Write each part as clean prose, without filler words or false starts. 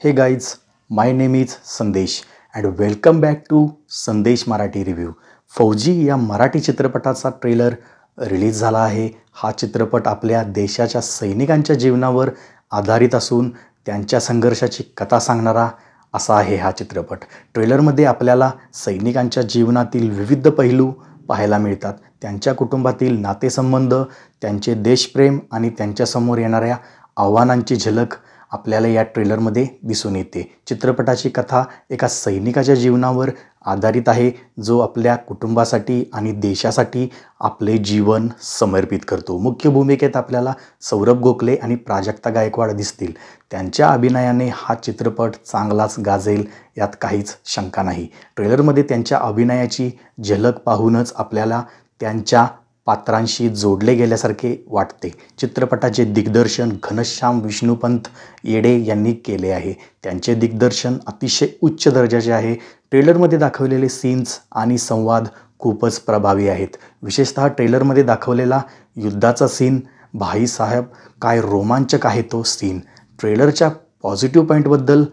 Hey guys, my name is संदेश and welcome back to संदेश Marathi review. फौजी या मराठी चित्रपटाचा ट्रेलर रिलीज झाला आहे. हा चित्रपट आपल्या देशाच्या सैनिकांच्या जीवनावर आधारित असून त्यांच्या संघर्षाची कथा सांगणारा असा आहे हा चित्रपट. ट्रेलरमध्ये आपल्याला सैनिकांच्या जीवनातील विविध पैलू पाहायला मिळतात. त्यांच्या कुटुंबातील नातेसंबंध, त्यांचे देशप्रेम आणि त्यांच्यासमोर येणाऱ्या आव्हानांची झलक आपल्याला या ट्रेलरमध्ये दिसून येते. चित्रपटाची कथा एका सैनिकाच्या जीवनावर आधारित आहे, जो आपल्या कुटुंबासाठी आणि देशासाठी आपले जीवन समर्पित करतो. मुख्य भूमिकेत आपल्याला सौरभ गोखले आणि प्राजक्ता गायकवाड दिसतील. त्यांच्या अभिनयाने हा चित्रपट चांगलाच गाजेल यात काहीच शंका नाही. ट्रेलरमध्ये त्यांच्या अभिनयाची झलक पाहूनच आपल्याला त्यांच्या पात्रांशी जोडले गेल्यासारखे वाटते. चित्रपटाचे दिग्दर्शन घनश्याम विष्णुपंत येडे यांनी केले आहे. त्यांचे दिग्दर्शन अतिशय उच्च दर्जाचे आहे. ट्रेलरमध्ये दाखवलेले सीन्स आणि संवाद खूपच प्रभावी आहेत. विशेषतः ट्रेलरमध्ये दाखवलेला युद्धाचा सीन, भाईसाहेब काय रोमांचक आहे तो सीन. ट्रेलरच्या पॉझिटिव्ह पॉईंटबद्दल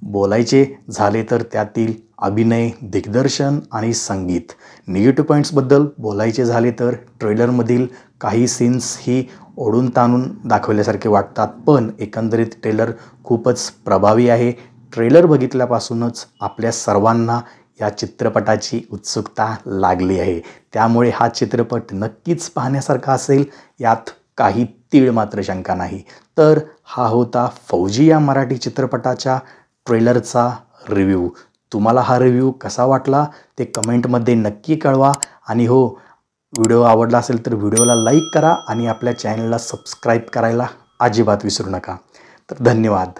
बोलायचे झाले तर त्यातील अभिनय, दिग्दर्शन आणि संगीत. निगेटिव्ह पॉईंट्सबद्दल बोलायचे झाले तर ट्रेलरमधील काही सीन्स ही ओढून ताणून दाखवल्यासारखे वाटतात, पण एकंदरीत ट्रेलर खूपच प्रभावी आहे. ट्रेलर बघितल्यापासूनच आपल्या सर्वांना या चित्रपटाची उत्सुकता लागली आहे. त्यामुळे हा चित्रपट नक्कीच पाहण्यासारखा असेल यात काही तीळ मात्र शंका नाही. तर हा होता फौजी या मराठी चित्रपटाच्या ट्रेलरचा रिव्ह्यू. तुम्हाला हा रिव्ह्यू कसा वाटला ते कमेंटमध्ये नक्की कळवा. आणि हो, व्हिडिओ आवडला असेल तर व्हिडिओला लाईक करा आणि आपल्या चॅनलला सबस्क्राईब करायला अजिबात विसरू नका. तर धन्यवाद.